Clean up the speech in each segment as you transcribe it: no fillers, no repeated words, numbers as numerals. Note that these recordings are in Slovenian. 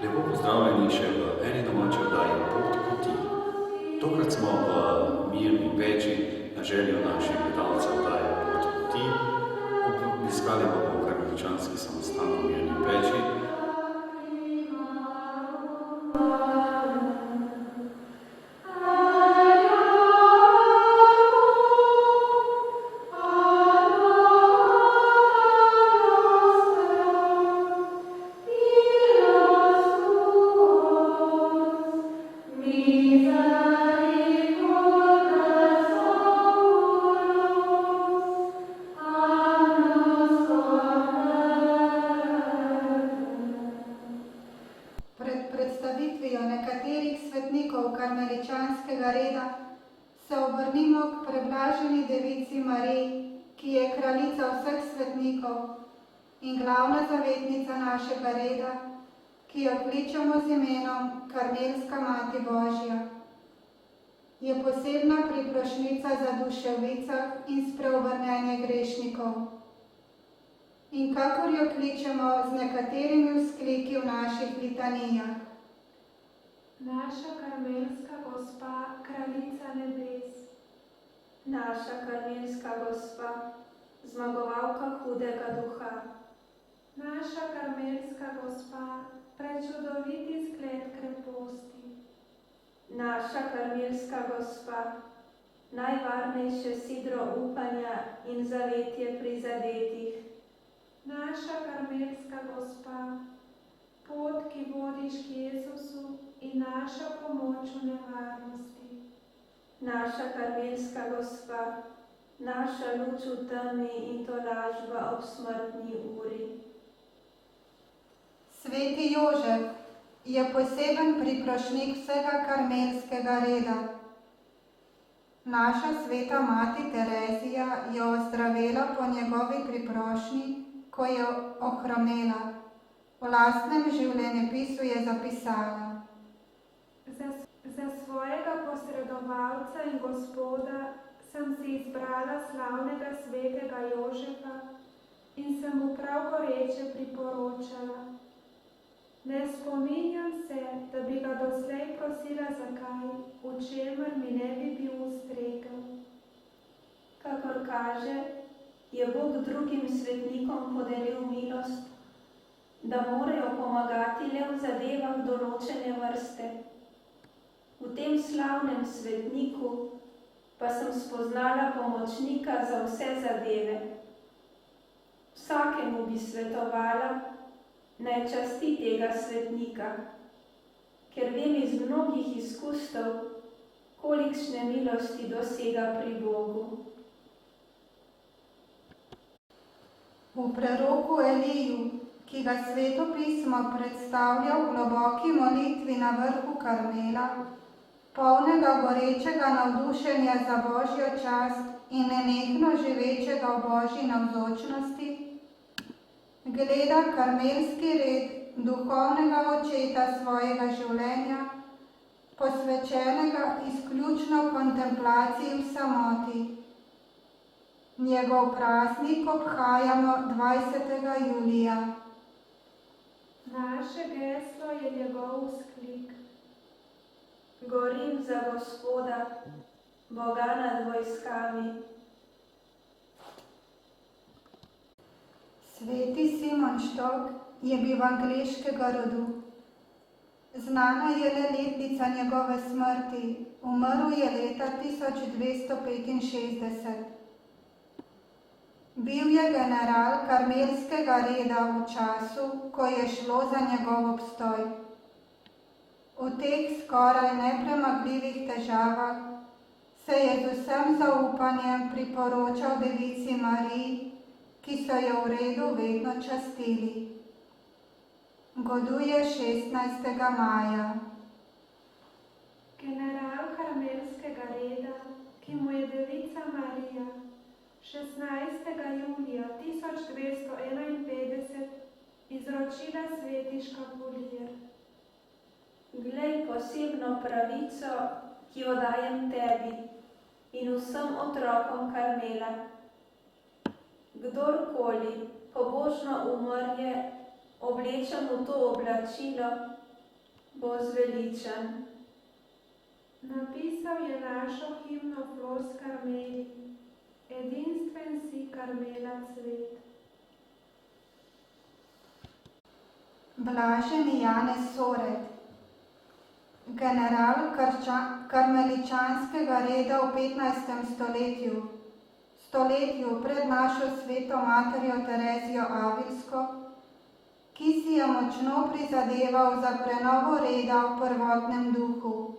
Lepo pozdravljeni še v eni domači oddaji Pot poti. Tokrat smo v Mirni Peči na željo naših gledalcev oddaje Pot poti. Obiskali bomo karmeličanski samostan v Mirni Peči. Nekaterih svetnikov karmeličanskega reda se obrnimo k preblaženi devici Mariji, ki je kraljica vseh svetnikov in glavna zavetnica našega reda, ki jo kličemo z imenom Karmelska Mati Božja. Je posebna priprošnica za duše v vicah in spreobrnenje grešnikov. In kakor jo kličemo z nekaterimi vzkliki v naših litanijah. Naša karmelska gospa, kraljica nebes. Naša karmelska gospa, zmagovalka hudega duha. Naša karmelska gospa, prečudoviti zgled kreposti. Naša karmelska gospa, najvarnejše sidro upanja in zavetje prizadetih. Naša karmelska gospa, pot, ki vodiš k Jezusu in naša pomoč v nevarnosti. Naša karmelska gospa, naša luč v temi in tolažba ob smrtni uri. Sveti Jožef je poseben priprošnik vsega karmelskega reda. Naša sveta mati Terezija je ozdravela po njegovi priprošnji, ko je ohromela. V lastnem življenjepisu je zapisala: Za svojega posredovalca in Gospoda sem si izbrala slavnega svetega Jožefa in sem mu prav goreče priporočala. Ne spominjam se, da bi ga doslej prosila za kaj, v čemer mi ne bi bil ustregel. Kakor kaže, je Bog drugim svetnikom podelil milost, da morajo pomagati le v zadevah določene vrste. V tem slavnem svetniku pa sem spoznala pomočnika za vse zadeve. Vsakemu bi svetovala, naj časti tega svetnika, ker vem iz mnogih izkustev, kolikšne milosti dosega pri Bogu. V preroku Eliju, ki ga Sveto pismo predstavlja v globoki molitvi na vrhu Karmela, polnega gorečega navdušenja za Božjo čast in nenehno živečega v Božji navzočnosti, gleda karmelski red duhovnega očeta svojega življenja, posvečenega izključno kontemplaciji v samoti. Njegov praznik obhajamo 20. julija. Naše geslo je njegov vzklik. Gorim za Gospoda, Boga nad vojskami. Sveti Simon Štok je bil angleškega rodu. Znana je le letnica njegove smrti, umrl je leta 1265. Bil je general karmelskega reda v času, ko je šlo za njegov obstoj. V teh skoraj nepremagljivih težavah se je z vsem zaupanjem priporočal devici Mariji, ki so jo v redu vedno častili. Goduje 16. maja. General karmelskega reda, ki mu je devica Marija 16. julija 1251 izročila sveti škapulir. Glej posebno pravico, ki jo dajem tebi in vsem otrokom Karmela. Kdorkoli pobožno umrje, oblečen v to oblačilo, bo zveličan. Napisal je našo himno Flos Karmeli, edinstven si Karmela cvet. Blaženi Janez Soret, general karmeličanskega reda v 15. stoletju pred našo sveto materjo Terezijo Avilsko, ki si je močno prizadeval za prenovo reda v prvotnem duhu.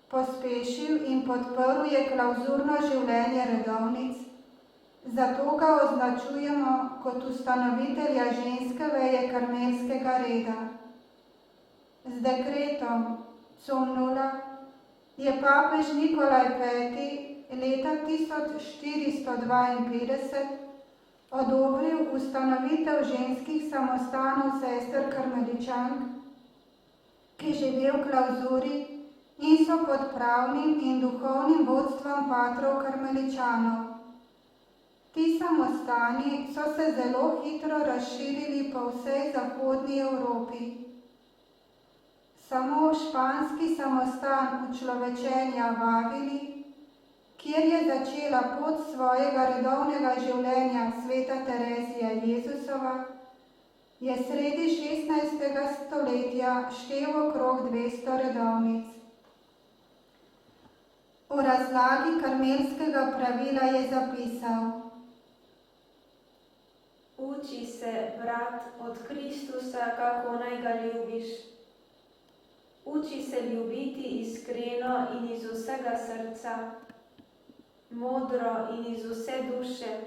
Pospešil in podprl je klavzurno življenje redovnic, zato ga označujemo kot ustanovitelja ženske veje karmelskega reda. Z dekretom Cum Nulla je papež Nikolaj V. leta 1452 odobril ustanovitev ženskih samostanov sester karmeličank, ki živijo v klavzuri in so pod pravnim in duhovnim vodstvom patrov karmeličanov. Ti samostani so se zelo hitro razširili po vsej zahodni Evropi. Samo španski samostan učlovečenja v Avili, kjer je začela pot svojega redovnega življenja sveta Terezija Jezusova, je sredi 16. stoletja štel okrog 200 redovnic. V razlagi karmelskega pravila je zapisal: Uči se, brat, od Kristusa, kako naj ga ljubiš. Uči se ljubiti iskreno in iz vsega srca, modro in iz vse duše,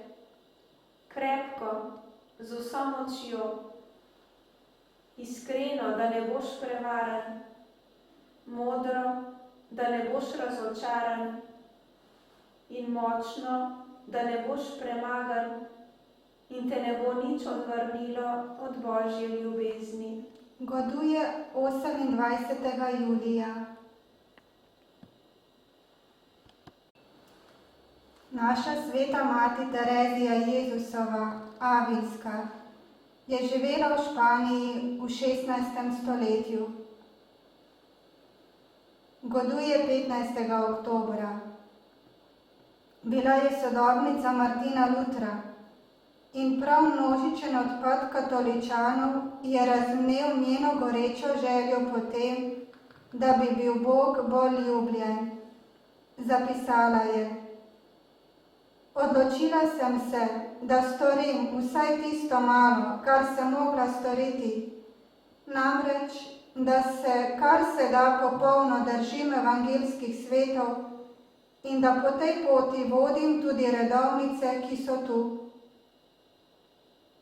krepko, z vso močjo, iskreno, da ne boš prevaren, modro, da ne boš razočaran, in močno, da ne boš premagan in te ne bo nič odvrnilo od Božje ljubezni. Goduje 28. julija. Naša sveta mati Terezija Jezusova, Avilska, je živela v Španiji v 16. stoletju. Goduje 15. oktobra. Bila je sodobnica Martina Lutra in prav množičen odpad katoličanov je razvnel njeno gorečo željo po tem, da bi bil Bog bolj ljubljen. Zapisala je: Odločila sem se, da storim vsaj tisto malo, kar sem mogla storiti, namreč, da se kar se da popolno držim evangeljskih svetov in da po tej poti vodim tudi redovnice, ki so tu.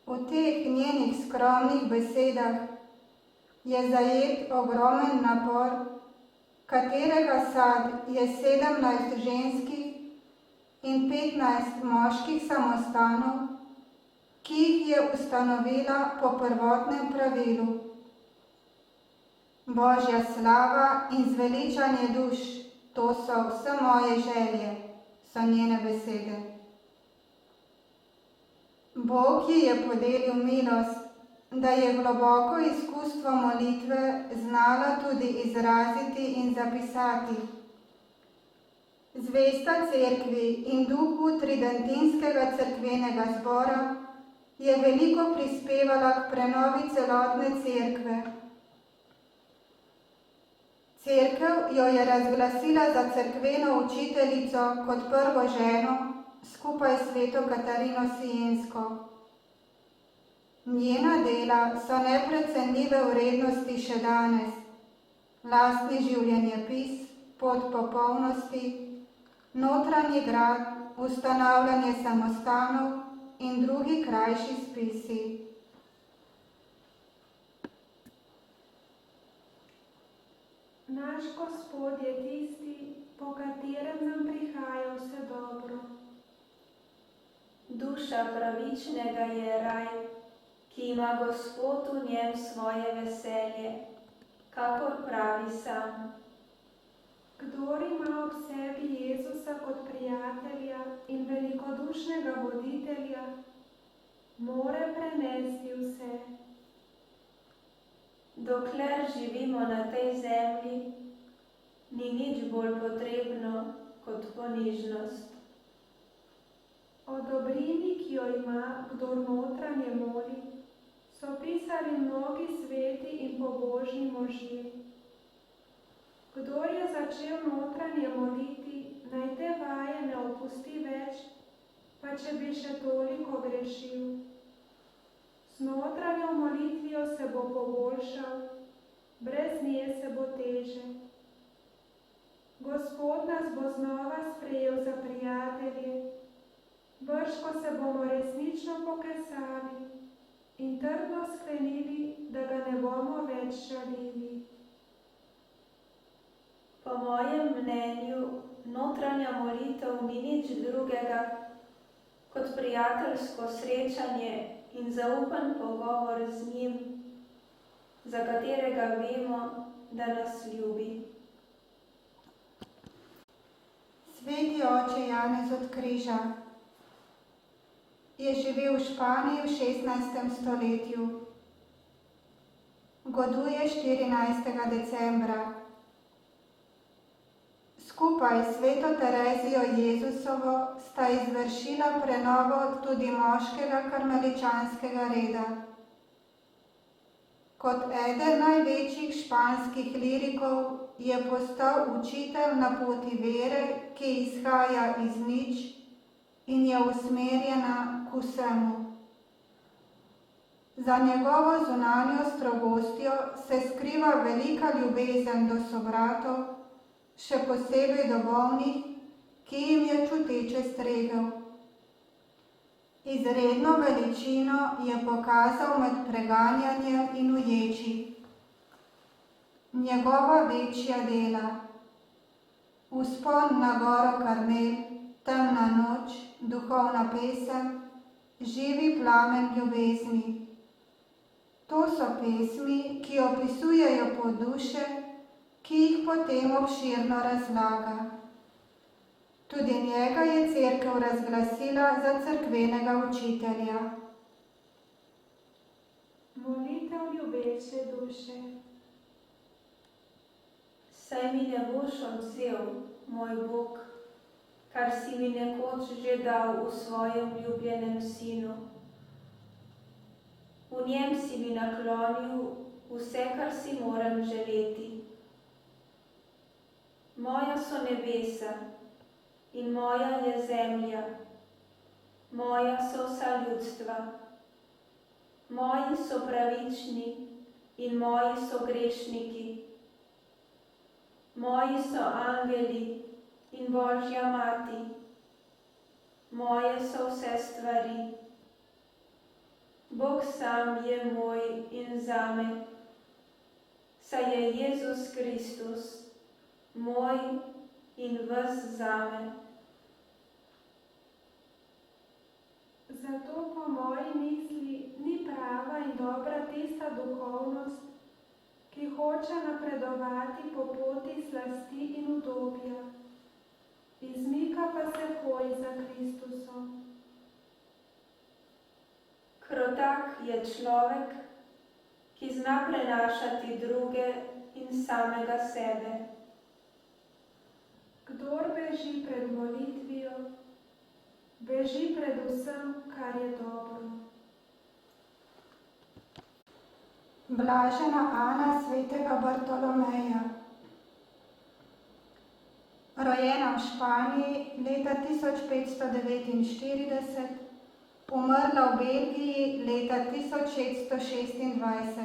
V teh njenih skromnih besedah je zajet ogromen napor, katerega sad je 17 ženskih in 15 moških samostanov, ki jih je ustanovila po prvotnem pravilu. Božja slava in zveličanje duš, to so vse moje želje, so njene besede. Bog ji je podelil milost, da je globoko izkustvo molitve znala tudi izraziti in zapisati. Zvesta cerkvi in duhu tridentinskega cerkvenega zbora je veliko prispevala k prenovi celotne cerkve. Cerkev jo je razglasila za cerkveno učiteljico kot prvo ženo, skupaj s sveto Katarino Siensko. Njena dela so neprecenljive vrednosti še danes. Lastni življenjepis, pot popolnosti, notranji grad, ustanavljanje samostanov in drugi krajši spisi. Naš Gospod je tisti, po katerem nam prihaja vse dobro. Duša pravičnega je raj, ki ima Gospod v njem svoje veselje, kakor pravi sam. Kdor ima ob sebi Jezusa kot prijatelja in velikodušnega voditelja, more prenesti vse. Dokler živimo na tej zemlji, ni nič bolj potrebno kot ponižnost. O dobrini, ki jo ima, kdor notranje moli, so pisali mnogi sveti in pobožni možje. Kdor je začel notranje moliti, naj te vaje ne opusti več, pa če bi še toliko grešil. Z notranjo molitvijo se bo poboljšal, brez nje se bo teže. Gospod nas bo znova sprejel za prijatelje, brž ko se bomo resnično pokesali in trdno sklenili, da ga ne bomo več žalili. Po mojem mnenju, notranja molitev ni nič drugega kot prijateljsko srečanje in zaupen pogovor z njim, za katerega vemo, da nas ljubi. Sveti oče Janez od Križa je živel v Španiji v 16. stoletju. Goduje 14. decembra. Skupaj s sveto Terezijo Jezusovo sta izvršila prenovo tudi moškega karmeličanskega reda. Kot eden največjih španskih lirikov je postal učitelj na poti vere, ki izhaja iz nič in je usmerjena k vsemu. Za njegovo zunanjo strogostjo se skriva velika ljubezen do sobratov, še posebej do bolnih, ki jim je čuteče stregel. Izredno veličino je pokazal med preganjanjem in uječi. Njegova večja dela: Vzpon na goro Karmel, Temna noč, Duhovna pesem, Živi plamen ljubezni. To so pesmi, ki opisujejo duše, ki jih potem obširno razlaga. Tudi njega je Cerkev razglasila za cerkvenega učitelja. Molitev ljubeče duše. Saj mi ne boš odvzel, moj Bog, kar si mi nekoč že dal v svojem ljubljenem sinu. V njem si mi naklonil vse, kar si moram želeti. Moja so nebesa in moja je zemlja, moja so vsa ljudstva. Moji so pravični in moji so grešniki. Moji so angeli in Božja mati. Moje so vse stvari. Bog sam je moj in zame, saj je Jezus Kristus moj in ves zame. Zato po moji misli ni prava in dobra tista duhovnost, ki hoče napredovati po poti slasti in udobja, izmika pa se hoji za Kristusom. Krotak je človek, ki zna prenašati druge in samega sebe. Kdor beži pred molitvijo, beži pred vsem, kar je dobro. Blažena Ana svetega Bartolomeja. Rojena v Španiji leta 1549, umrla v Belgiji leta 1626.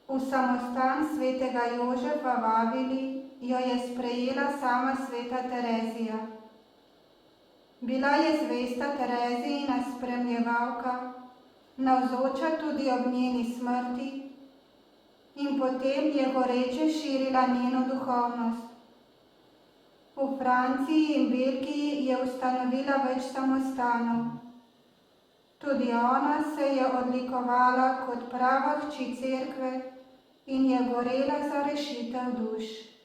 V samostan svetega Jožefa v Avili jo je sprejela sama sveta Terezija. Bila je zvesta Terezijina spremljevalka, navzoča tudi ob njeni smrti, in potem je goreče širila njeno duhovnost. V Franciji in Belgiji je ustanovila več samostanov. Tudi ona se je odlikovala kot prava hči Cerkve in je gorela za rešitev duš.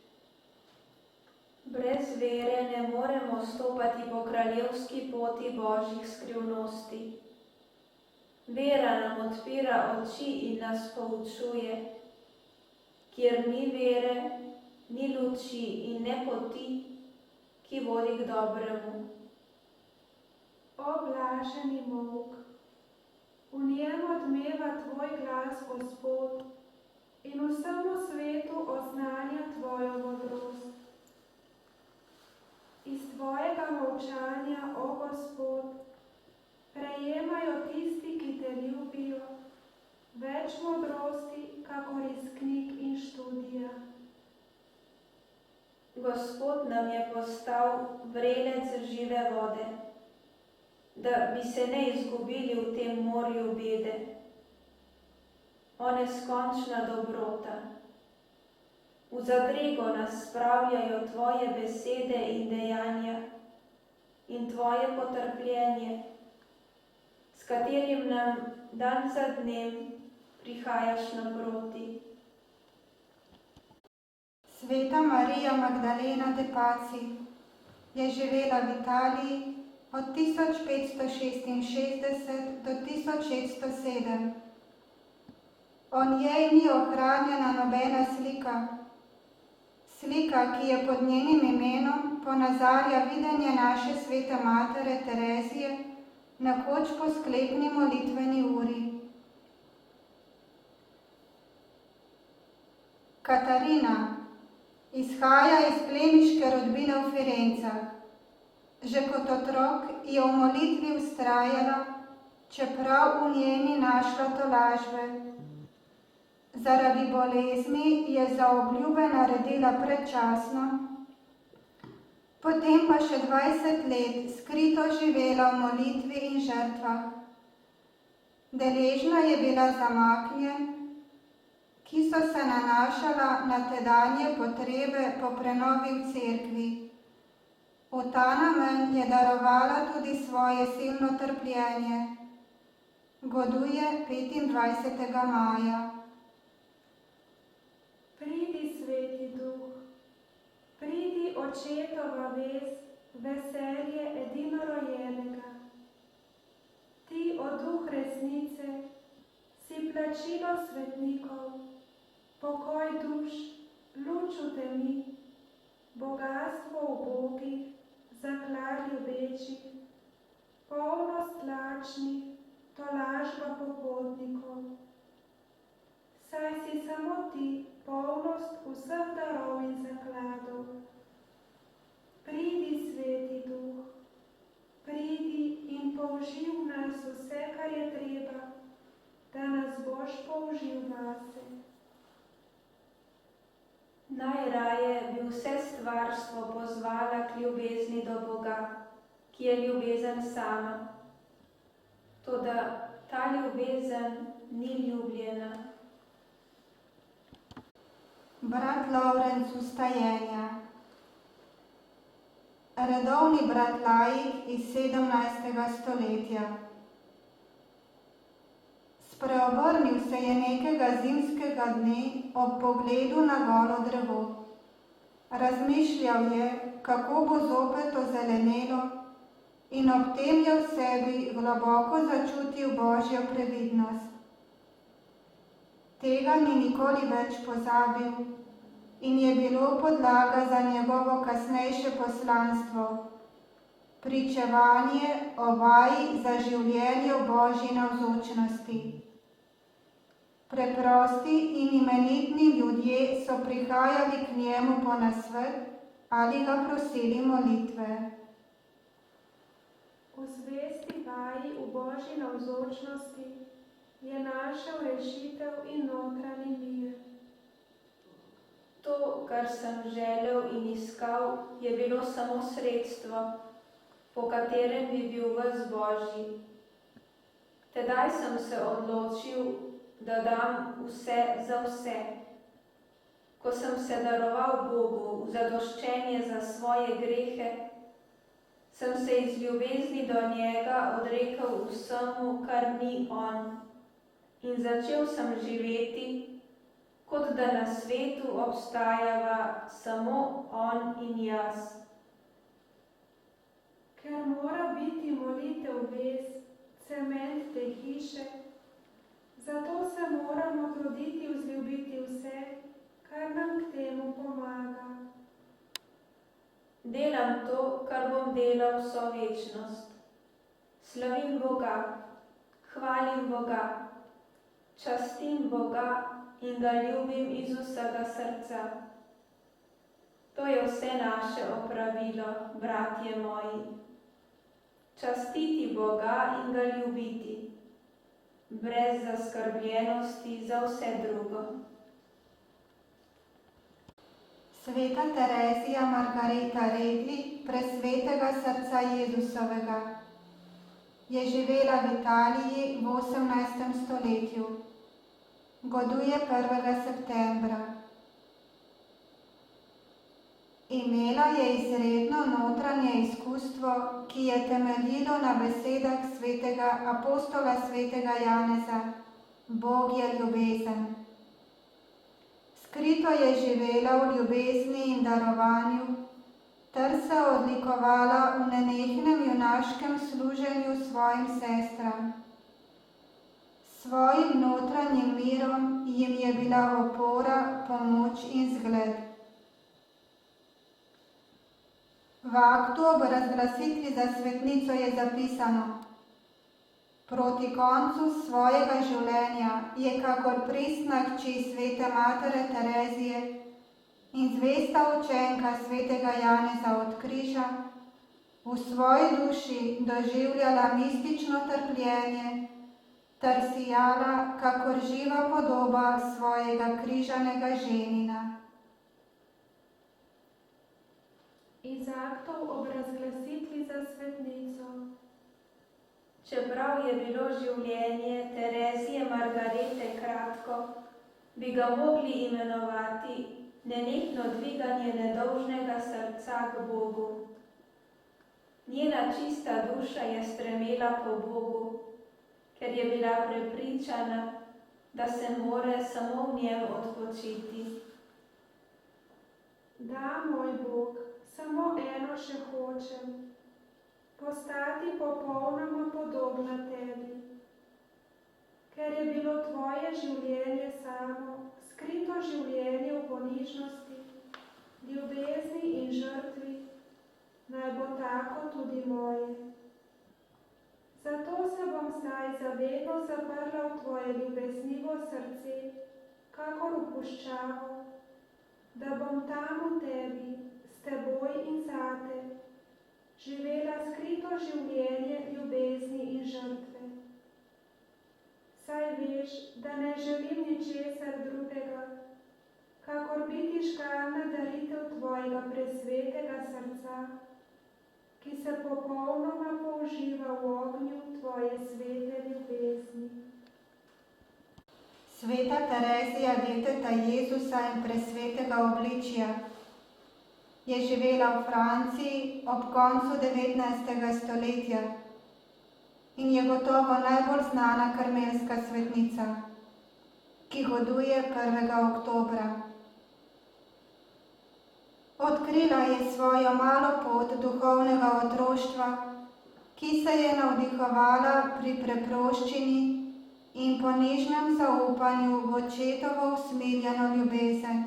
Brez vere ne moremo stopati po kraljevski poti Božjih skrivnosti. Vera nam odpira oči in nas poučuje. Kjer ni vere, ni luči in ne poti, ki vodi k dobremu. O blaženi molk, v njem odmeva tvoj glas, Gospod, in vsemu svetu oznanja tvojo modrost. Iz tvojega molčanja, o Gospod, prejemajo tisti, ki te ljubijo, več modrosti, kakor iz knjig in študija. Gospod nam je postal vrelec žive vode, da bi se ne izgubili v tem morju bede. O neskončna dobrota, v zadrego nas spravljajo tvoje besede in dejanja in tvoje potrpljenje, s katerim nam dan za dnem prihajaš naproti. Sveta Marija Magdalena de Pazzi je živela v Italiji od 1566 do 1607. O njej ni ohranjena nobena slika. Slika, ki je pod njenim imenom, ponazarja videnje naše svete matere Terezije nekoč po sklepni molitveni uri. Katarina izhaja iz plemiške rodbine v Firencah. Že kot otrok je v molitvi vztrajala, čeprav v njej ni našla tolažbe. Zaradi bolezni je za obljube naredila predčasno, potem pa še 20 let skrito živela v molitvi in žrtvah. Deležna je bila zamaknjen, ki so se nanašala na tedanje potrebe po prenovi v cerkvi. V ta namen je darovala tudi svoje silno trpljenje. Goduje 25. maja. Pridi, Sveti Duh, pridi, Očetova vez, veselje edinorojenega. Ti, o Duh resnice, si plačilo svetnikov, pokoj duš, luč v temi, bogastvo ubogih, zaklad ljubečih, polnost lačnih, tolažba popotnikov. Saj si samo ti, polnost vseh darov in zakladov. Pridi, Sveti Duh, pridi in použi v nas vse, kar je treba, da nas boš použil vase. Najraje bi vse stvarstvo pozvala k ljubezni do Boga, ki je ljubezen sama. Toda ta ljubezen ni ljubljena. Brat Lovrenc Vstajenja. Redovni brat laik iz 17. stoletja. Spreobrnil se je nekega zimskega dne ob pogledu na golo drevo. Razmišljal je, kako bo zopet ozelenelo, in ob tem je v sebi globoko začutil Božjo previdnost. Tega ni nikoli več pozabil in je bilo podlaga za njegovo kasnejše poslanstvo, pričevanje o vaji za življenje v Božji navzočnosti. Preprosti in imenitni ljudje so prihajali k njemu po nasvet ali ga prosili molitve. V zvesti vaji v Božji navzočnosti je našel rešitev in notranji mir. To, kar sem želel in iskal, je bilo samo sredstvo, po katerem bi bil ves Božji. Tedaj sem se odločil, da dam vse za vse. Ko sem se daroval Bogu v zadoščenje za svoje grehe, sem se iz ljubezni do njega odrekel vsemu, kar ni on, in začel sem živeti, kot da na svetu obstajava samo on in jaz. Ker mora biti molitev vez, cement te hiše, Zato se moramo truditi vzljubiti vse, kar nam k temu pomaga. Delam to, kar bom delal vso večnost. Slavim Boga, hvalim Boga, častim Boga in ga ljubim iz vsega srca. To je vse naše opravilo, bratje moji. Častiti Boga in ga ljubiti, brez zaskrbljenosti za vse drugo. Sveta Terezija Margareta Regli, presvetega srca Jezusovega, je živela v Italiji v 18. stoletju. Goduje 1. septembra. Imela je izredno notranje izkustvo, ki je temeljilo na besedah svetega apostola svetega Janeza: Bog je ljubezen. Skrito je živela v ljubezni in darovanju, ter se odlikovala v nenehnem junaškem služenju svojim sestram. S svojim notranjim mirom jim je bila opora, pomoč in zgled. V aktu ob razglasitvi za svetnico je zapisano: proti koncu svojega življenja je kakor pristna hči svete matere Terezije in zvesta učenka svetega Janeza od križa v svoji duši doživljala mistično trpljenje ter sijala kakor živa podoba svojega križanega ženina. Iz aktov ob razglasitvi za svetnico. Čeprav je bilo življenje Terezije Margarete kratko, bi ga mogli imenovati nenehno dviganje nedolžnega srca k Bogu. Njena čista duša je stremela po Bogu, ker je bila prepričana, da se more samo v njem odpočiti. Da, moj Bog, samo eno še hočem, postati popolnoma podobna tebi. Ker je bilo tvoje življenje samo, skrito življenje v ponižnosti, ljubezni in žrtvi, naj bo tako tudi moje. Zato se bom zdaj za vedno zaprla v tvoje ljubeznivo srce, kakor v puščavo, da bom tam v tebi, s teboj in zate, živela skrito življenje ljubezni in žrtve. Saj veš, da ne želim ničesar drugega, kakor biti škarna daritev tvojega presvetega srca, ki se popolnoma použiva v ognju tvoje svete ljubezni. Sveta Terezija deteta Jezusa in presvetega obličja je živela v Franciji ob koncu 19. stoletja in je gotovo najbolj znana karmelska svetnica, ki goduje 1. oktobra. Odkrila je svojo malo pot duhovnega otroštva, ki se je navdihovala pri preproščini in ponižnem zaupanju v očetovo usmiljeno ljubezen.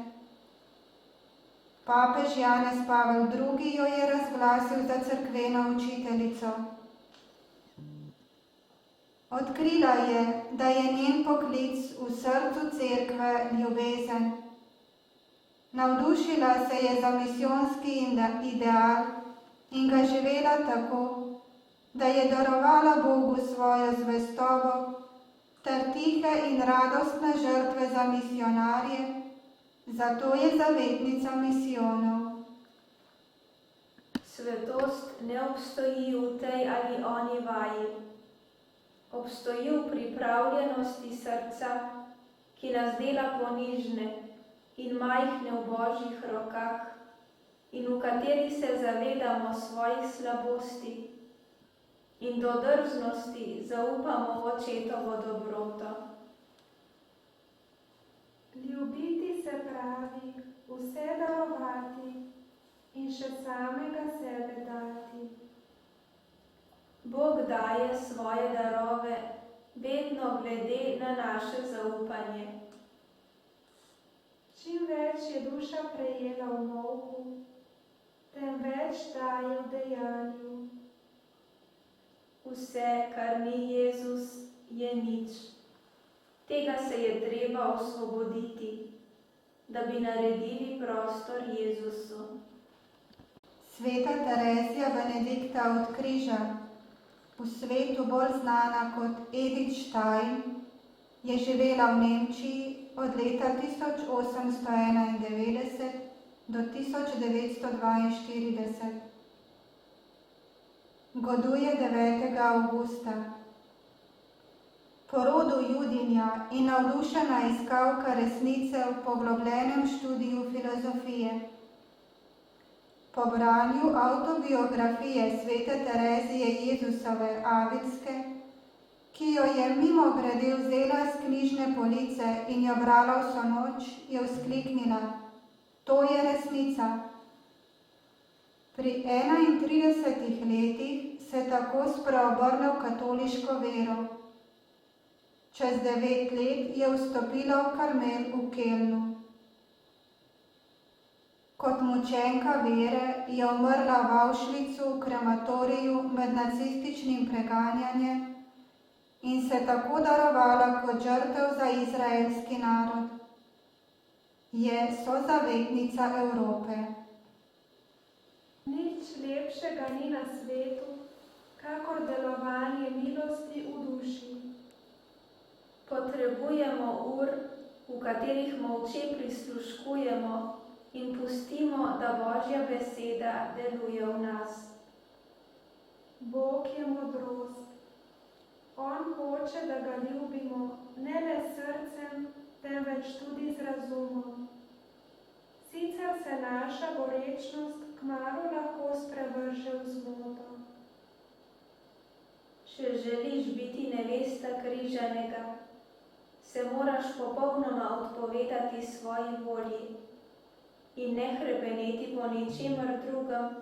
Papež Janez Pavel II. Jo je razglasil za cerkveno učiteljico. Odkrila je, da je njen poklic v srcu cerkve ljubezen. Navdušila se je za misijonski ideal in ga živela tako, da je darovala Bogu svojo zvestobo ter tihe in radostne žrtve za misionarje, zato je zavetnica misijonov. Svetost ne obstoji v tej ali oni vaji. Obstoji v pripravljenosti srca, ki nas dela ponižne in majhne v Božjih rokah in v kateri se zavedamo svojih slabosti in do drznosti zaupamo v očetovo dobroto. Ljubiti se pravi, vse darovati in še samega sebe dati. Bog daje svoje darove vedno glede na naše zaupanje. Čim več je duša prejela v molku, tem več daje v dejanju. Vse, kar ni Jezus, je nič. Tega se je treba osvoboditi, da bi naredili prostor Jezusu. Sveta Terezija Benedikta od Križa, v svetu bolj znana kot Edith Stein, je živela v Nemčiji od leta 1891 do 1942. Goduje 9. avgusta. Po rodu Judinja in navdušena iskalka resnice v poglobljenem študiju filozofije. Po branju avtobiografije svete Terezije Jezusove Avilske, ki jo je mimogrede vzela s knjižne police in jo brala vso noč, je vzkliknila: to je resnica. Pri 31 letih se tako spreobrne v katoliško vero. Čez 9 let je vstopila v Karmel v Kelnu. Kot mučenka vere je umrla v Auschwitzu v krematoriju med nacističnim preganjanjem in se tako darovala kot žrtev za izraelski narod. Je sozavetnica Evrope. Nič lepšega ni na svetu, kakor delovanje milosti v duši. Potrebujemo ur, v katerih molče prisluškujemo in pustimo, da Božja beseda deluje v nas. Bog je modrost. On hoče, da ga ljubimo ne le s srcem, temveč tudi z razumom. Sicer se naša gorečnost kmalu lahko sprevrže v zmoto. Če želiš biti nevesta križanega, se moraš popolnoma odpovedati svoji volji in ne hrepeneti po ničemer drugem,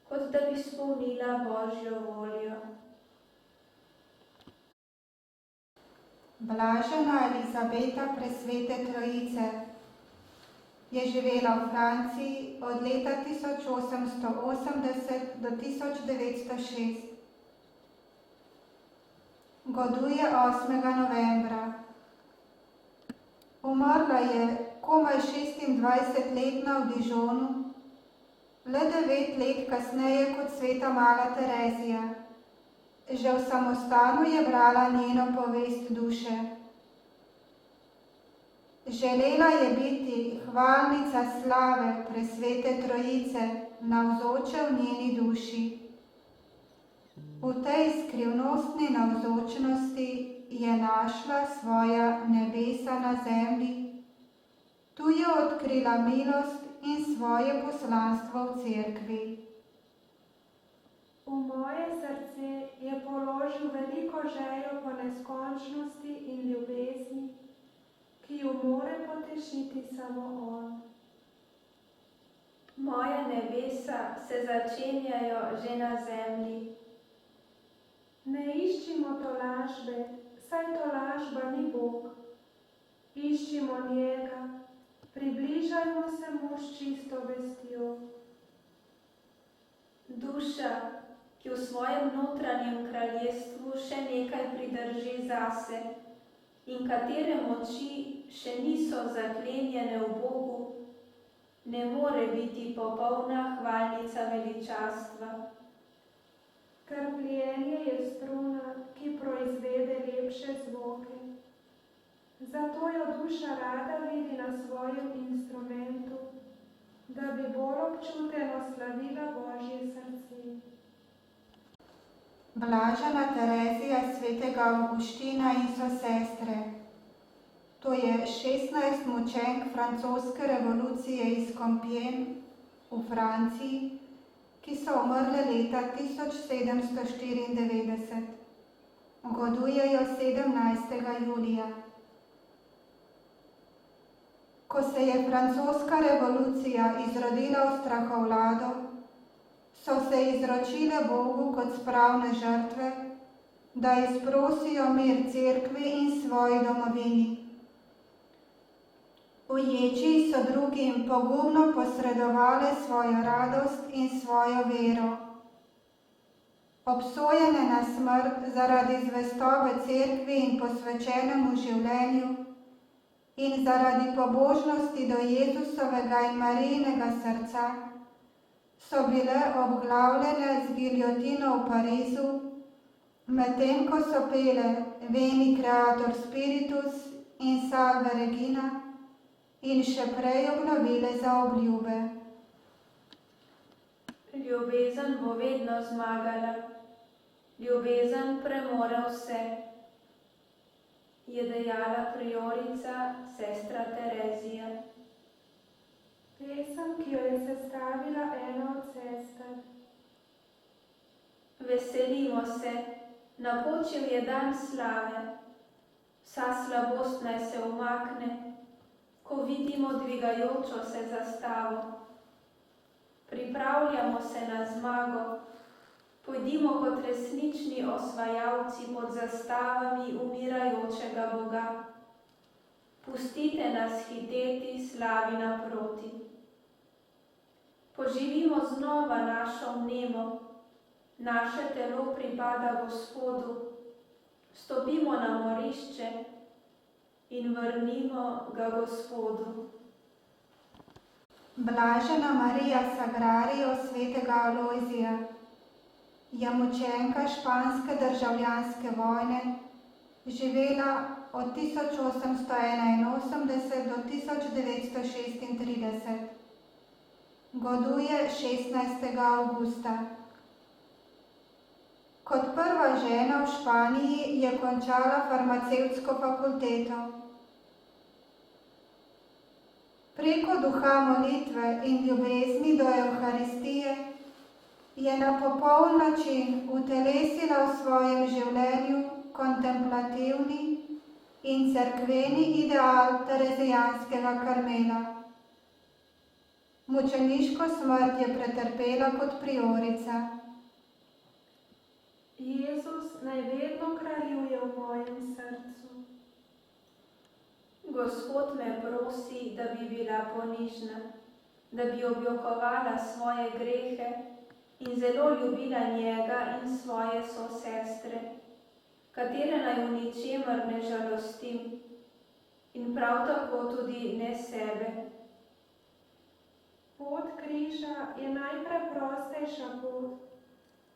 kot da bi izpolnila Božjo voljo. Blažena Elizabeta Presvete Trojice je živela v Franciji od leta 1880 do 1906. Goduje 8. novembra. Umrla je komaj 26-letna v Dijonu, le 9 let kasneje kot sveta mala Terezija. Že v samostanu je brala njeno povest duše. Želela je biti hvalnica slave Presvete Trojice, navzoče v njeni duši. V tej skrivnostni navzočnosti je našla svoja nebesa na zemlji, tu je odkrila milost in svoje poslanstvo v cerkvi. V moje srce je položil veliko željo po neskončnosti in ljubezni, ki jo more potešiti samo on. Moja nebesa se začenjajo že na zemlji. Ne iščimo tolažbe, saj tolažba ni Bog. Iščimo njega, približajmo se mu s čisto vestjo. Duša, ki v svojem notranjem kraljestvu še nekaj pridrži zase in katere moči še niso zaklenjene v Bogu, ne more biti popolna hvalnica veličastva. Trpljenje je struna, ki proizvede lepše zvoke. Zato jo duša rada vidi na svojem instrumentu, da bi bolj občuteno slavila Božje srce. Blažena Terezija svetega Avguština in so sestre. To je 16 mučenk francoske revolucije iz Compiègne v Franciji, ki so umrle leta 1794. Godujejo 17. julija. Ko se je francoska revolucija izrodila v strahovlado, so se izročile Bogu kot spravne žrtve, da izprosijo mir cerkvi in svoji domovini. Uječi so drugim pogumno posredovale svojo radost in svojo vero. Obsojene na smrt zaradi zvestobe cerkvi in posvečenemu življenju in zaradi pobožnosti do Jezusovega in Marijinega srca, so bile obglavljene z giljotino v Parizu, medtem ko so pele Veni Creator Spiritus in Salve Regina in še prej obnovile za obljube. Ljubezen bo vedno zmagala, ljubezen premore vse, je dejala priorica sestra Terezija. Pesem, ki jo je sestavila ena od sester. Veselimo se, napočil je dan slave, vsa slabost naj se umakne, ko vidimo dvigajočo se zastavo. Pripravljamo se na zmago, pojdimo kot resnični osvajalci pod zastavami umirajočega Boga. Pustite nas hiteti slavi naproti. Poživimo znova našo vnemo, naše telo pripada Gospodu, stopimo na morišče in vrnimo ga Gospodu. Blažena Marija Sagrario svetega Alojzija je mučenka španske državljanske vojne, živela od 1881 do 1936. Goduje 16. avgusta. Kot prva žena v Španiji je končala farmacevtsko fakulteto. Preko duha molitve in ljubezni do Evharistije je na popoln način utelesila v svojem življenju kontemplativni in cerkveni ideal terezijanskega Karmela. Mučeniško smrt je pretrpela kot priorica. Jezus naj vedno kraljuje v mojem srcu. Gospod me prosi, da bi bila ponižna, da bi objokovala svoje grehe in zelo ljubila njega in svoje sosestre, katere naj v ničemer ne žalostim in prav tako tudi ne sebe. Pot križa je najpreprostejša pot,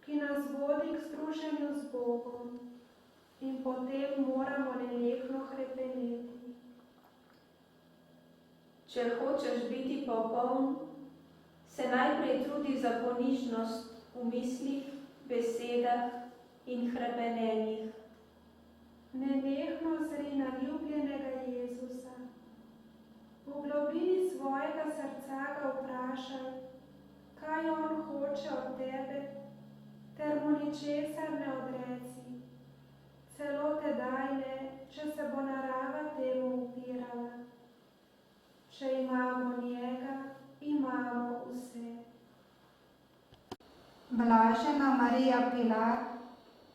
ki nas vodi k združenju z Bogom in potem moramo nenehno hrepeneti. Če hočeš biti popoln, se najprej trudi za ponižnost v mislih, besedah in hrepenenjih. Nenehno zri na ljubljenega Jezusa. V globini svojega srca ga vprašaj, kaj on hoče od tebe, ter mu ničesar ne odreci. Celo tedaj ne, če se bo narava temu upirala. Če imamo njega, imamo vse. Blažena Marija Pilar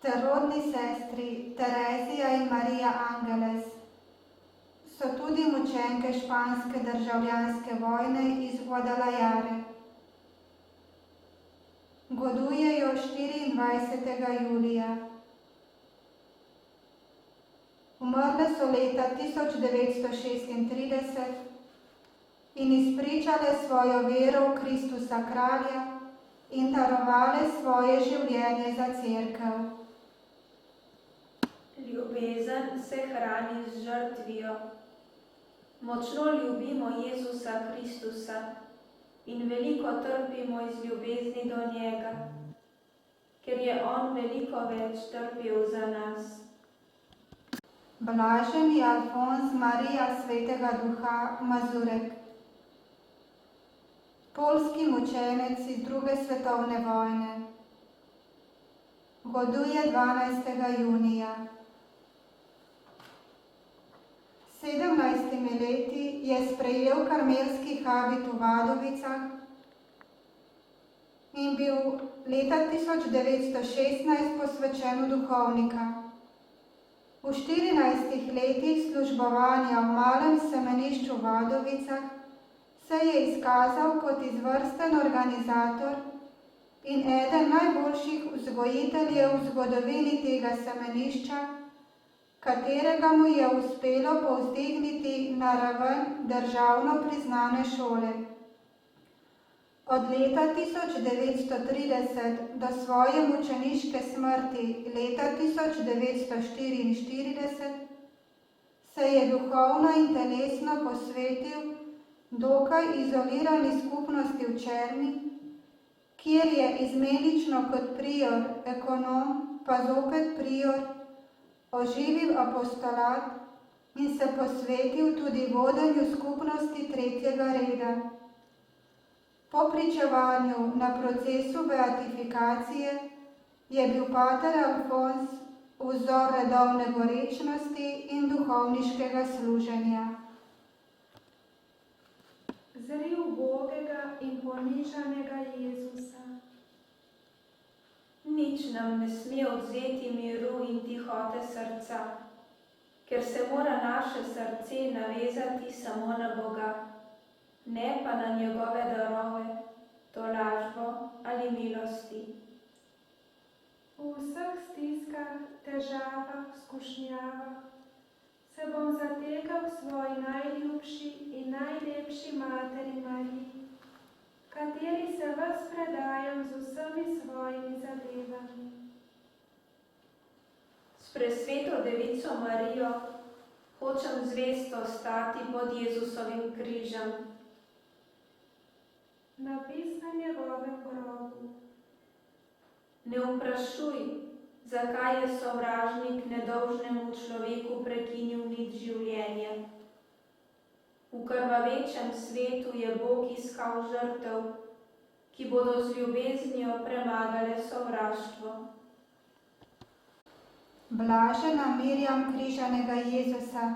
ter rodni sestri Terezija in Marija Angeles so tudi mučenke španske državljanske vojne iz Guadalajare. Godujejo 24. julija. Umrle so leta 1936 in izpričale svojo vero v Kristusa kralja in darovale svoje življenje za cerkev. Ljubezen se hrani z žrtvijo. Močno ljubimo Jezusa Kristusa in veliko trpimo iz ljubezni do njega, ker je on veliko več trpel za nas. Blaženi Alfons Marija svetega duha Mazurek, poljski mučenec iz 2. svetovne vojne, goduje 12. junija. 17 leti je sprejel karmelski habit v Vadovicah in bil leta 1916 posvečen v duhovnika. V 14 letih službovanja v malem semenišču v Vadovicah se je izkazal kot izvrsten organizator in eden najboljših vzgojiteljev v zgodovini tega semenišča, katerega mu je uspelo povzdigniti na raven državno priznane šole. Od leta 1930 do svoje mučeniške smrti leta 1944 se je duhovno in telesno posvetil dokaj izolirani skupnosti v Černi, kjer je izmenično kot prior, ekonom, pa zopet prior, oživil apostolat in se posvetil tudi vodenju skupnosti tretjega reda. Po pričevanju na procesu beatifikacije je bil pater Alfons vzor redovne gorečnosti in duhovniškega služenja. Zri ubogega in ponižanega Jezusa. Nič nam ne sme odvzeti miru in tihote srca, ker se mora naše srce navezati samo na Boga, ne pa na njegove darove, tolažbo ali milosti. V vseh stiskah, težavah, skušnjavah se bom zatekal k svoji najljubši in najlepši materi Mariji, kateri se ves predajam z vsemi svojimi zadevami. S presveto devico Marijo hočem zvesto stati pod Jezusovim križem. Napis na njegovem grobu. Ne vprašuj, zakaj je sovražnik nedolžnemu človeku prekinil nit življenja. V krvavečem svetu je Bog iskal žrtev, ki bodo z ljubeznijo premagale sovraštvo. Blažena Mirjam križanega Jezusa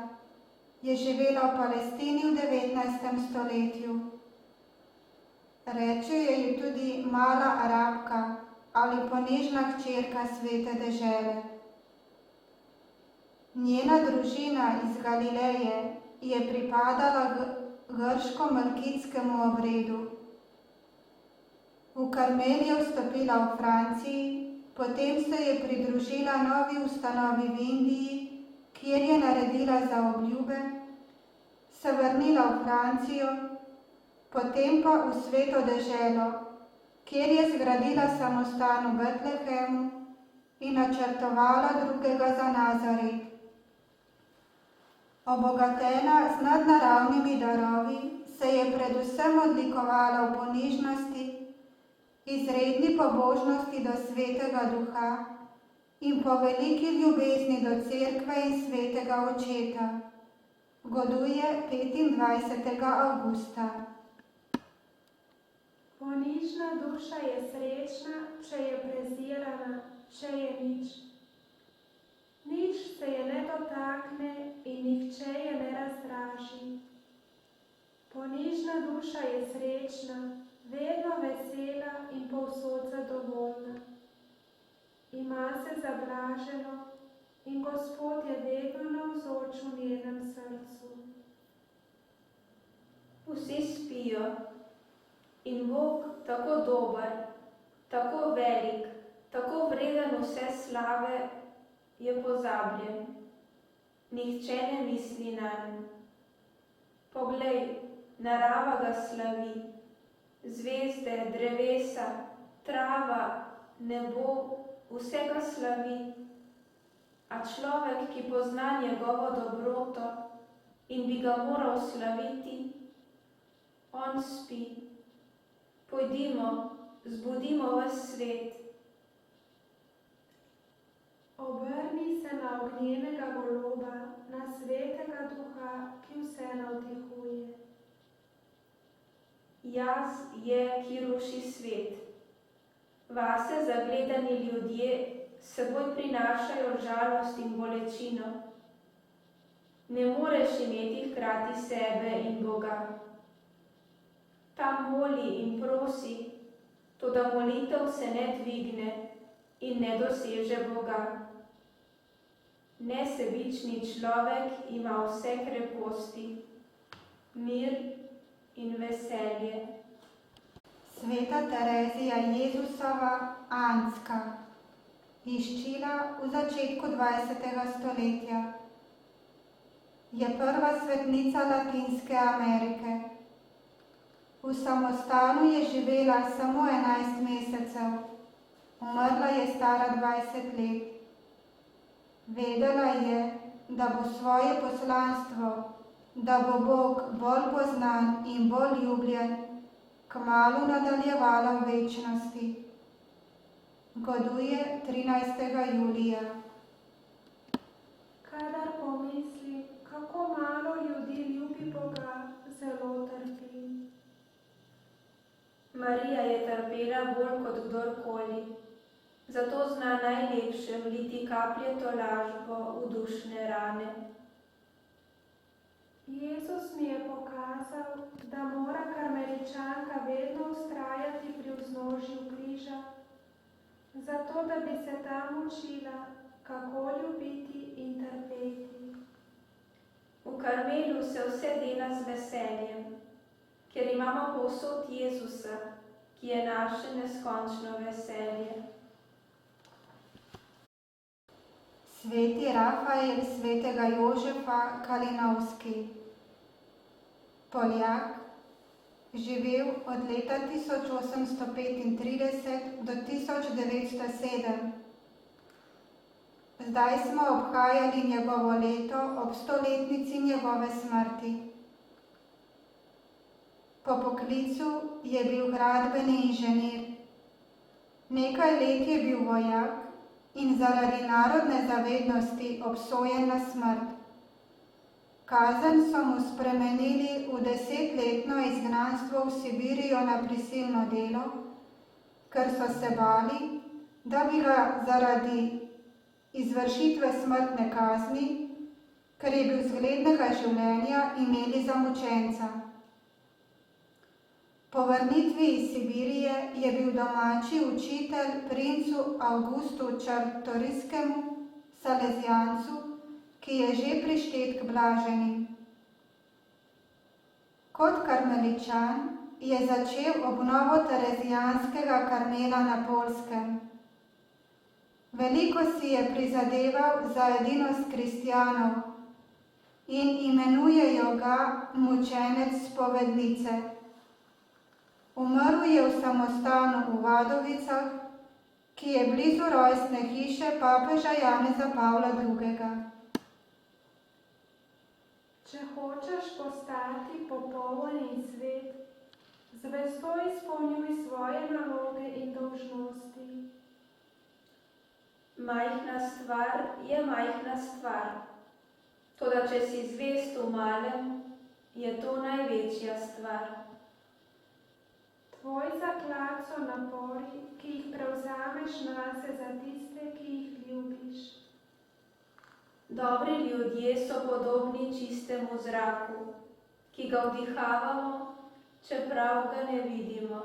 je živela v Palestini v 19. stoletju. Rečejo ji tudi mala Arabka ali ponežna hčerka svete dežele. Njena družina iz Galileje je pripadala grško-melkitskemu obredu. V Karmel je vstopila v Franciji, potem se je pridružila novi ustanovi v Indiji, kjer je naredila zaobljube, se vrnila v Francijo, potem pa v sveto deželo, kjer je zgradila samostan v Betlehemu in načrtovala drugega za Nazaret. Obogatena z nadnaravnimi darovi se je predvsem odlikovala v ponižnosti, izredni pobožnosti do svetega duha in po veliki ljubezni do cerkve in svetega očeta. Goduje 25. avgusta. Ponižna duša je srečna, če je prezirana, če je nič. Nič se je ne dotakne in nihče je ne razdraži. Ponižna duša je srečna, vedno vesela in povsod zadovoljna. Ima se za blaženo in Gospod je vedno navzoč v njenem srcu. Vsi spijo in Bog tako dober, tako velik, tako vreden vse slave, je pozabljen. Nihče ne misli nanj. Poglej, narava ga slavi, zvezde, drevesa, trava, nebo, vsega slavi, a človek, ki pozna njegovo dobroto in bi ga moral slaviti, on spi. Pojdimo, zbudimo ves svet. Obrni se na ognjenega goloba, na svetega duha, ki vse navdihuje. Jaz je, ki ruši svet. Vase zagledani ljudje s seboj prinašajo žalost in bolečino. Ne moreš imeti hkrati sebe in Boga. Tam moli in prosi, toda molitev se ne dvigne in ne doseže Boga. Nesebični človek ima vse kreposti, mir in veselje. Sveta Terezija Jezusova Anska, izčila v začetku 20. stoletja. Je prva svetnica Latinske Amerike. V samostanu je živela samo 11 mesecev. Umrla je stara 20 let. Vedela je, da bo svoje poslanstvo, da bo Bog bolj poznan in bolj ljubljen, kmalu nadaljevala v večnosti. Goduje 13. julija. Kadar pomisli, kako malo ljudi ljubi Boga, zelo trpi. Marija je trpela bolj kot kdorkoli, zato zna najlepše vliti kaplje tolažbo v dušne rane. Jezus mi je pokazal, da mora karmeličanka vedno vztrajati pri vznožju križa, zato da bi se tam učila, kako ljubiti in trpeti. V Karmelu se vse dela z veseljem, ker imamo povsod Jezusa, ki je naše neskončno veselje. Sveti Rafael svetega Jožefa Kalinovski, Poljak, živel od leta 1835 do 1907. Zdaj smo obhajali njegovo leto ob 100-letnici njegove smrti. Po poklicu je bil gradbeni inženir. Nekaj let je bil vojak in zaradi narodne zavednosti obsojen na smrt. Kazen so mu spremenili v 10-letno izgnanstvo v Sibirijo na prisilno delo, ker so se bali, da bi ga zaradi izvršitve smrtne kazni, ker je bil zglednega življenja, imeli za mučenca. Po vrnitvi iz Sibirije je bil domači učitelj princu Avgustu Čartoriskemu, Salezijancu, ki je že prištet k blaženim. Kot karmeličan je začel obnovo terezijanskega Karmela na Poljskem. Veliko si je prizadeval za edinost kristjanov in imenujejo ga mučenec spovednice. Umrl je v samostanu v Vadovicah, ki je blizu rojstne hiše papeža Janeza Pavla II. Če hočeš postati popoln in svet, zvesto izpolnjuj svoje naloge in dolžnosti. Majhna stvar je majhna stvar, toda če si zvest v malem, je to največja stvar. Tvoj zaklad so napori, ki jih prevzameš nase za tiste, ki jih ljubiš. Dobri ljudje so podobni čistemu zraku, ki ga vdihavamo, čeprav ga ne vidimo.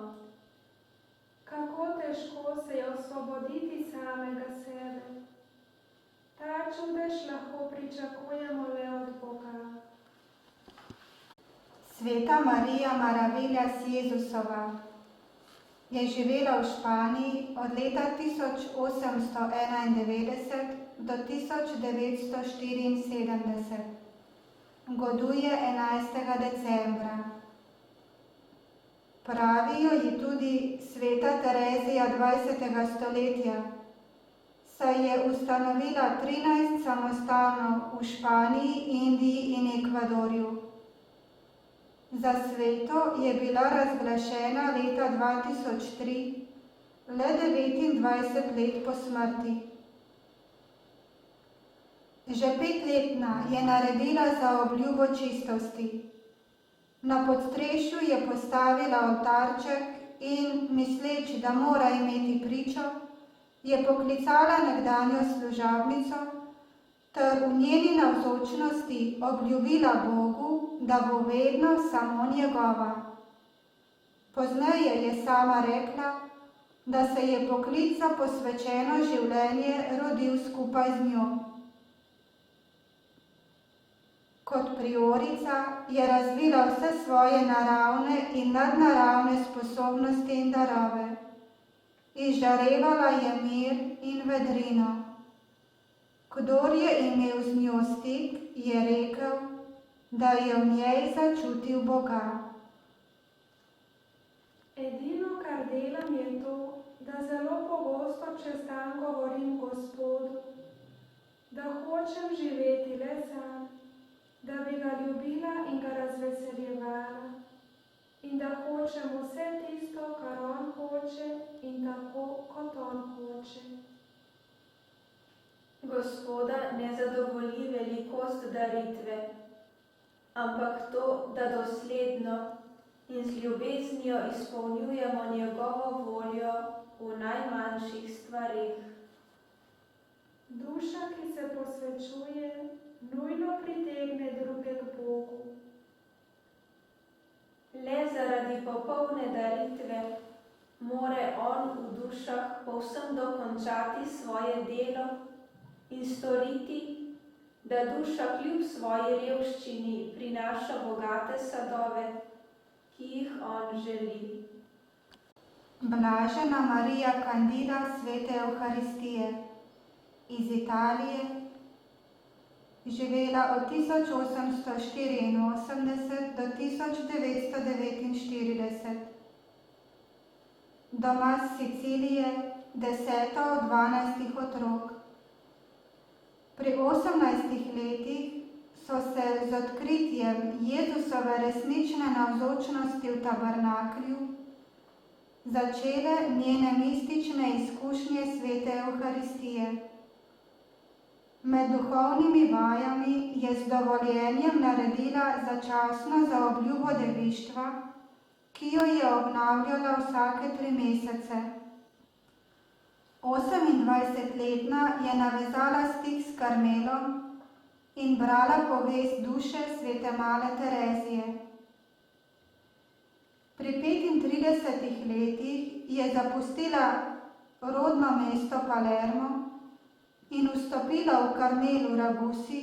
Kako težko se je osvoboditi samega sebe. Ta čudež lahko pričakujemo le od Boga. Sveta Marija Maravillas Jezusova je živela v Španiji od leta 1891 do 1974. Goduje 11. decembra. Pravijo ji tudi sveta Terezija 20. stoletja, saj je ustanovila 13 samostanov v Španiji, Indiji in Ekvadorju. Za sveto je bila razglašena leta 2003, le 29 let po smrti. Že 5-letna je naredila za obljubo čistosti. Na podstrešju je postavila oltarček in, misleč, da mora imeti pričo, je poklicala nekdanjo služabnico ter v njeni navzočnosti obljubila Bogu, da bo vedno samo njegova. Pozneje je sama rekla, da se je poklic za posvečeno življenje rodil skupaj z njo. priorica je razvila vse svoje naravne in nadnaravne sposobnosti in darove. Izžarevala je mir in vedrino. Kdor je imel z njo stik, je rekel, da je v njej začutil Boga. Edino, kar delam, je to, da zelo pogosto čez dan govorim Gospodu, da hočem živeti le sam, da bi ga ljubila in ga razveseljevala in da hočem vse tisto, kar on hoče in tako, kot on hoče. Gospoda ne zadovolji velikost daritve, ampak to, da dosledno in z ljubeznijo izpolnjujemo njegovo voljo v najmanjših stvareh. Duša, ki se posvečuje, nujno pritegne druge k Bogu. Le zaradi popolne daritve more on v dušah povsem dokončati svoje delo in storiti, da duša kljub svoji revščini prinaša bogate sadove, ki jih on želi. Blažena Marija Candida Svete Evharistije iz Italije, živela od 1884 do 1949. Doma z Sicilije, 10. od 12 otrok. Pri 18 letih so se z odkritjem Jezusove resnične navzočnosti v tabernaklju začele njene mistične izkušnje Svete Evharistije. Med duhovnimi vajami je z dovoljenjem naredila začasno zaobljubo devištva, ki jo je obnavljala vsake 3 mesece. 28-letna je navezala stik s Karmelom in brala povest duše svete Male Terezije. Pri 35 letih je zapustila rodno mesto Palermo in vstopila v Karmel v Ragusi,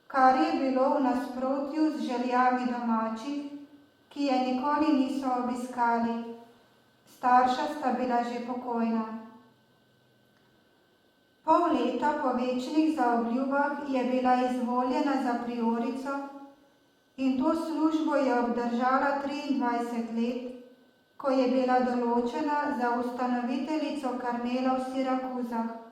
kar je bilo v nasprotju z željami domačih, ki je nikoli niso obiskali. Starša sta bila že pokojna. Pol leta po večnih zaobljubah je bila izvoljena za priorico in to službo je obdržala 23 let, ko je bila določena za ustanoviteljico Karmela v Sirakuzah.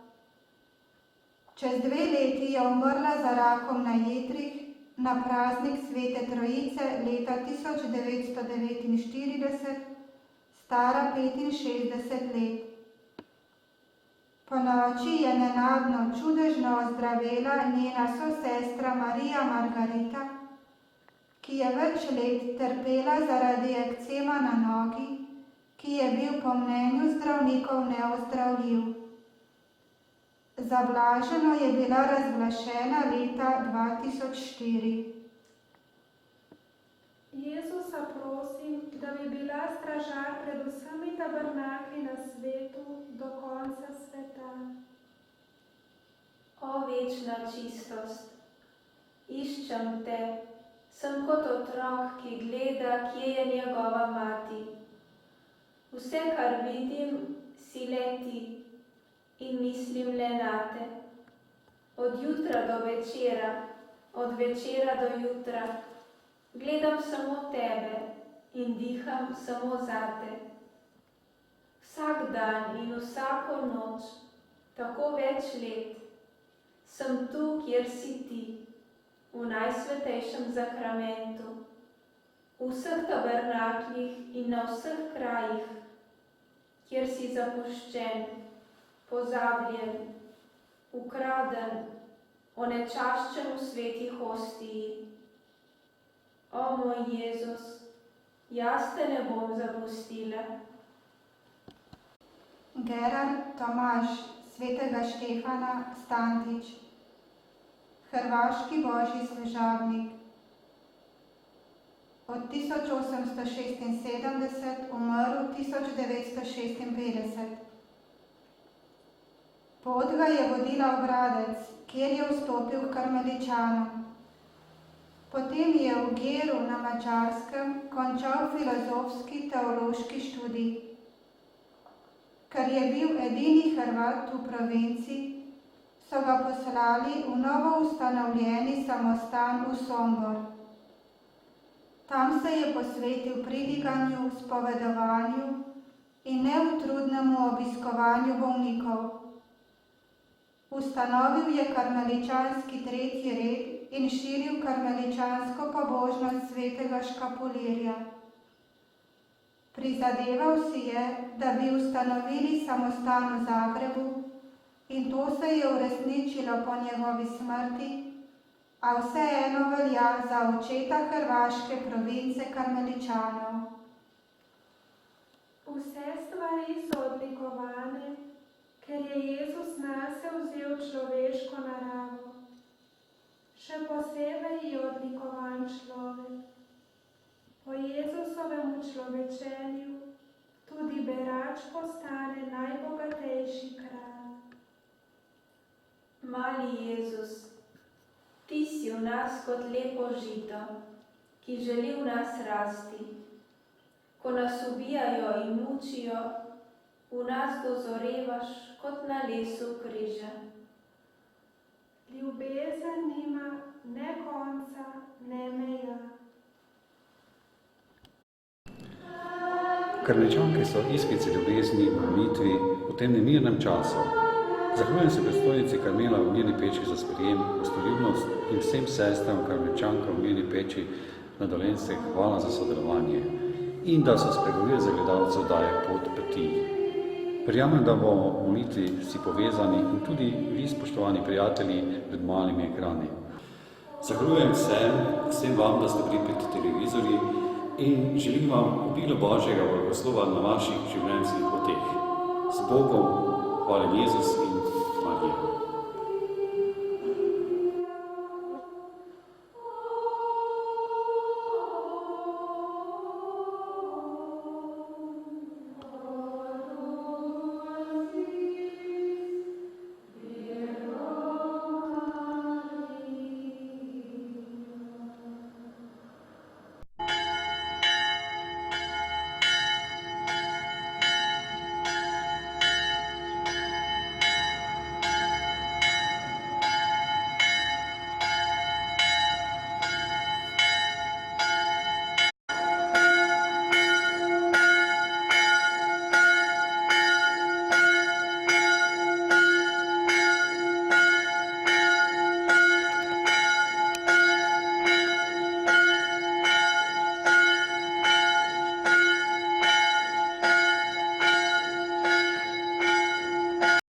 Čez 2 leti je umrla za rakom na jetrih na praznik Svete Trojice leta 1949, stara 65 let. Po noči je nenadno čudežno ozdravela njena sosestra Marija Margarita, ki je več let trpela zaradi ekcema na nogi, ki je bil po mnenju zdravnikov neozdravljiv. Za blaženo je bila razglašena leta 2004. Jezusa prosim, da bi bila stražar pred vsemi tabernakli na svetu do konca sveta. O večna čistost, iščem te, sem kot otrok, ki gleda, kje je njegova mati. Vse, kar vidim, si le ti in mislim le nate. Od jutra do večera, od večera do jutra, gledam samo tebe in diham samo zate. Vsak dan in vsako noč, tako več let, sem tu, kjer si ti, v najsvetejšem zakramentu, v vseh tabernaklih in na vseh krajih, kjer si zapuščen, pozabljen, ukraden, onečaščen v sveti hostiji. O moj Jezus, jaz te ne bom zapustila. Gerard Tomaž Svetega Štefana Stantič, hrvaški božji služabnik. Od 1876 umrl 1956. Pot ga je vodila v Gradec, kjer je vstopil k karmeličanom. Potem je v Geru na Madžarskem končal filozofski teološki študij. Ker je bil edini Hrvat v provinci, so ga poslali v novo ustanovljeni samostan v Sombor. Tam se je posvetil pridiganju, spovedovanju in neutrudnemu obiskovanju bolnikov. Ustanovil je karmeličanski tretji red in širil karmeličansko pobožnost svetega Škapulirja. Prizadeval si je, da bi ustanovili samostan v Zagrebu, in to se je uresničilo po njegovi smrti, a vseeno velja za očeta hrvaške province karmeličanov. Vse stvari so odlikovane, ker je Jezus nase vzel človeško naravo. Še posebej je odlikovan človek. Po Jezusovem človečenju tudi berač postane najbogatejši kralj. Mali Jezus, ti si v nas kot lepo žito, ki želi v nas rasti. Ko nas ubijajo in mučijo, v nas dozorevaš kot na lesu križa. Ljubezen nima ne konca, ne meja. Karmeličanke so iskrice ljubezni v molitvi v tem nemirnem času. Zahvaljujem se predstojnici Karmela v Mirni peči za sprejem, gostoljubnost in vsem sestram karmeličankam v Mirni peči na Dolenjskem hvala za sodelovanje in da so spregovorili za gledalcev daje pot peti. Verjamem, da bomo v molitvi vsi povezani in tudi vi, spoštovani prijatelji, pred malimi ekrani. Zahvaljujem vsem vam, da ste bili pred televizorji in želim vam obilo Božjega blagoslova na vaših življenjskih poteh. Z Bogom, hvala Jezus in Marija.